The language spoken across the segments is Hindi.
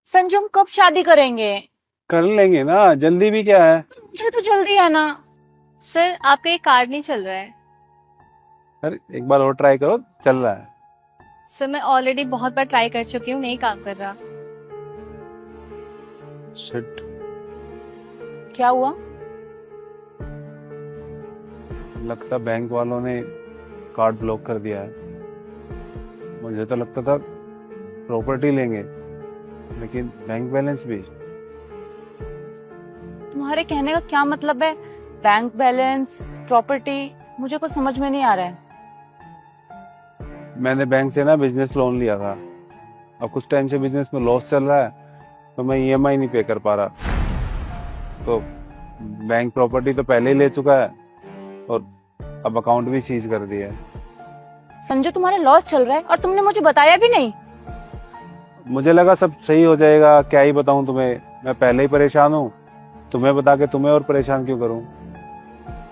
संजू हम कब शादी करेंगे? कर लेंगे ना, जल्दी भी क्या है। मुझे तो जल्दी है ना। सर आपका ये कार्ड नहीं चल रहा है। अरे एक बार और ट्राई करो, चल रहा है। सर मैं ऑलरेडी बहुत बार ट्राई कर चुकी हूँ, नहीं काम कर रहा। शिट। क्या हुआ? लगता बैंक वालों ने कार्ड ब्लॉक कर दिया है। मुझे तो लगता था प्रॉपर्टी लेंगे, लेकिन बैंक बैलेंस भी। तुम्हारे कहने का क्या मतलब है? बैंक बैलेंस, प्रॉपर्टी, मुझे कुछ समझ में नहीं आ रहा है। मैंने बैंक से ना बिजनेस लोन लिया था। अब कुछ टाइम से बिजनेस में लॉस चल रहा है, तो मैं ईएमआई नहीं पे कर पा रहा। तो बैंक प्रॉपर्टी तो पहले ही ले चुका है और अब अकाउंट भी सीज कर दिया है। संजू तुम्हारा लॉस चल रहा है और तुमने मुझे बताया भी नहीं। मुझे लगा सब सही हो जाएगा, क्या ही बताऊं तुम्हें। मैं पहले ही परेशान हूँ, तुम्हें बता के तुम्हें और परेशान क्यों करूं।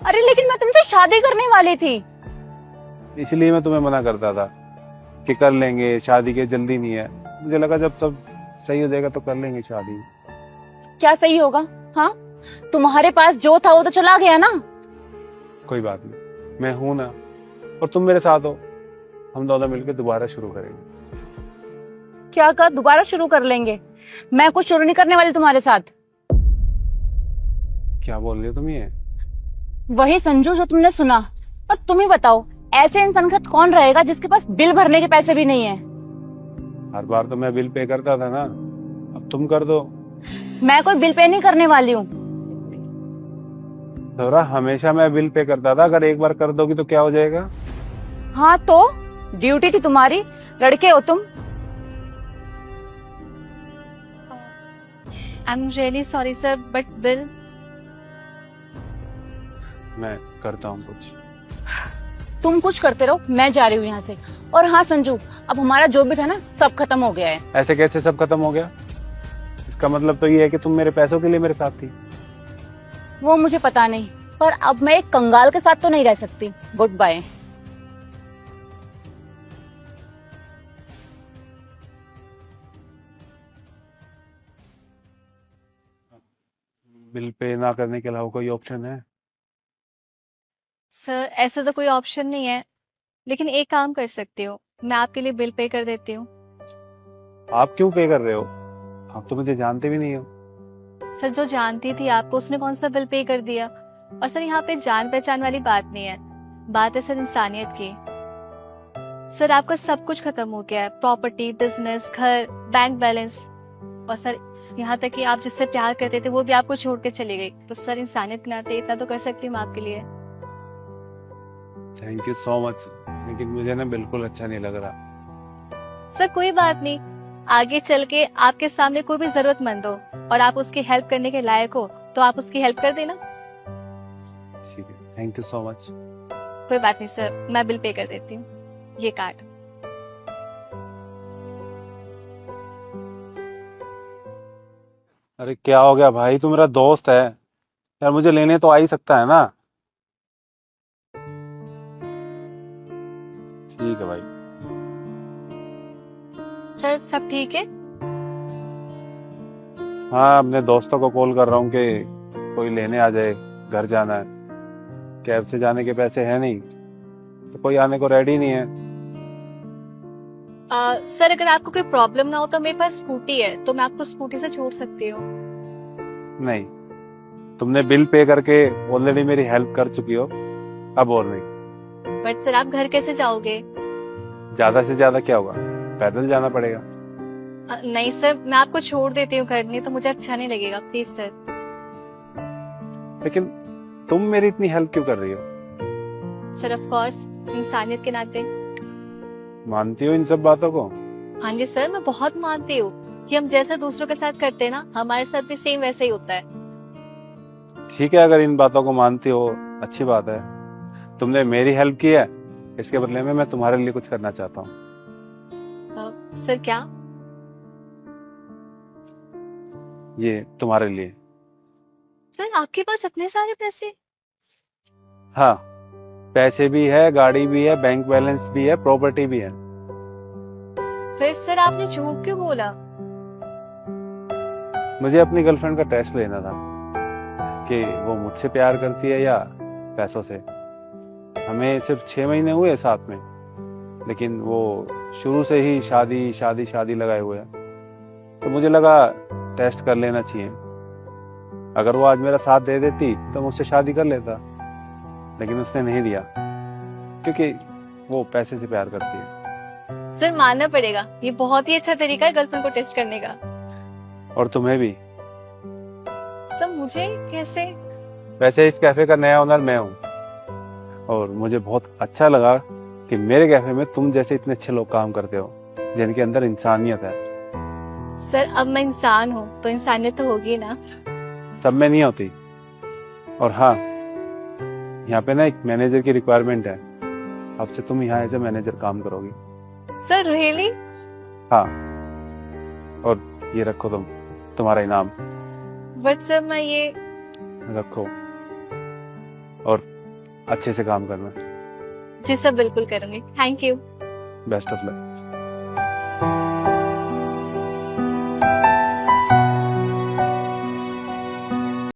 अरे लेकिन मैं तुमसे शादी करने वाली थी। इसलिए मैं तुम्हें मना करता था कि कर लेंगे, शादी की जल्दी नहीं है। मुझे लगा जब सब सही हो जाएगा तो कर लेंगे शादी। क्या सही होगा? हाँ, तुम्हारे पास जो था वो तो चला गया ना। कोई बात नहीं, मैं हूं ना, और तुम मेरे साथ हो। हम दोनों मिलकर दोबारा शुरू करेंगे। क्या कर दोबारा शुरू कर लेंगे? मैं कुछ शुरू नहीं करने वाली तुम्हारे साथ। क्या बोल रही हो तुम ये? वही संजू जो तुमने सुना। और तुम ही बताओ, ऐसे इंसान के साथ कौन रहेगा जिसके पास बिल भरने के पैसे भी नहीं है? हर बार तो मैं बिल पे करता था ना, अब तुम कर दो। मैं कोई बिल पे नहीं करने वाली हूँ। सौरा, हमेशा मैं बिल पे करता था, अगर एक बार कर दोगी तो क्या हो जाएगा? हाँ तो ड्यूटी थी तुम्हारी, लड़के हो तुम। I am really sorry sir, but bill. मैं करता हूँ कुछ। तुम कुछ करते रहो, मैं जा रही हूँ यहाँ से। और हाँ संजू, अब हमारा जो भी था ना सब खत्म हो गया है। ऐसे कैसे सब खत्म हो गया? इसका मतलब तो ये है कि तुम मेरे पैसों के लिए मेरे साथ थी। वो मुझे पता नहीं, पर अब मैं एक कंगाल के साथ तो नहीं रह सकती। Good bye. बिल पे ना करने के अलावा कोई ऑप्शन है? सर ऐसा तो कोई ऑप्शन नहीं है, लेकिन एक काम कर सकती हूँ, मैं आपके लिए बिल पे कर देती हूँ। आप क्यों पे कर रहे हो? आप तो मुझे जानते भी नहीं हो। सर जो जानती थी आपको, उसने कौन सा बिल पे कर दिया? और सर यहाँ पे जान पहचान वाली बात नहीं है, बात है सर इंसानियत की। सर आपका सब कुछ खत्म हो गया है, प्रॉपर्टी, बिजनेस, घर, बैंक बैलेंस। और सर यहाँ तक कि आप जिससे प्यार करते थे वो भी आपको छोड़ के चली गई। तो सर इंसानियत के नाते इतना तो कर सकती हूँ मैं आपके लिए। थैंक यू सो मच, लेकिन मुझे ना बिल्कुल अच्छा नहीं लग रहा। सर कोई बात नहीं, आगे चल के आपके सामने कोई भी जरूरतमंद हो और आप उसकी हेल्प करने के लायक हो तो आप उसकी हेल्प कर देना। ठीक है, थैंक यू सो मच। कोई बात नहीं सर, मैं बिल पे कर देती हूँ, ये कार्ड। अरे क्या हो गया भाई, तू मेरा दोस्त है यार, मुझे लेने तो आ ही सकता है ना। ठीक है भाई। सर सब ठीक है? हाँ, अपने दोस्तों को कॉल कर रहा हूँ कि कोई लेने आ जाए, घर जाना है। कैब से जाने के पैसे हैं नहीं, तो कोई आने को रेडी नहीं है। सर अगर आपको कोई प्रॉब्लम ना हो तो मेरे पास स्कूटी है, तो मैं आपको स्कूटी से छोड़ सकती हूँ। नहीं, तुमने बिल पे करके ऑलरेडी मेरी हेल्प कर चुकी हो, अब और नहीं। बट सर आप घर कैसे जाओगे? ज्यादा से ज्यादा क्या होगा, पैदल जाना पड़ेगा। नहीं सर, मैं आपको छोड़ देती हूँ घर, नहीं तो मुझे अच्छा नहीं लगेगा, प्लीज सर। लेकिन तुम मेरी इतनी हेल्प क्यों कर रही हो? सर ऑफ कोर्स, इंसानियत के नाते। मानती हो इन सब बातों को? हाँ जी सर, मैं बहुत मानती हूँ कि हम जैसा दूसरों के साथ करते हैं ना, हमारे साथ भी सेम वैसा ही होता है। ठीक है, अगर इन बातों को मानती हो, अच्छी बात है। तुमने मेरी हेल्प की है, इसके बदले में मैं तुम्हारे लिए कुछ करना चाहता हूँ। सर क्या? ये तुम्हारे लिए। सर आपके पास इतने सारे पैसे? हाँ, पैसे भी है, गाड़ी भी है, बैंक बैलेंस भी है, प्रॉपर्टी भी है। फिर सर आपने झूठ क्यों बोला? मुझे अपनी गर्लफ्रेंड का टेस्ट लेना था कि वो मुझसे प्यार करती है या पैसों से। हमें सिर्फ 6 महीने हुए साथ में, लेकिन वो शुरू से ही शादी शादी शादी लगाए हुए है। तो मुझे लगा टेस्ट कर लेना चाहिए। अगर वो आज मेरा साथ दे देती तो मुझसे शादी कर लेता, लेकिन उसने नहीं दिया क्योंकि वो पैसे से प्यार करती है। सर मानना पड़ेगा, ये बहुत ही अच्छा तरीका है गर्लफ्रेंड को टेस्ट करने का। और तुम्हें भी। सर मुझे कैसे? वैसे इस कैफे का नया ओनर मैं हूँ, और मुझे बहुत अच्छा लगा कि मेरे कैफे में तुम जैसे इतने अच्छे लोग काम करते हो जिनके अंदर इंसानियत है। सर अब मैं इंसान हूँ तो इंसानियत तो होगी ना। सब में नहीं होती। और हाँ, यहाँ पे ना एक मैनेजर की रिक्वायरमेंट है। अब से तुम यहाँ एज ए मैनेजर काम करोगी। Sir really? हाँ, और ये रखो तुम्हारा इनाम बट सर मैं ये रखो, और अच्छे से काम करना। जी सर बिल्कुल करूंगी। Thank you. Best of luck.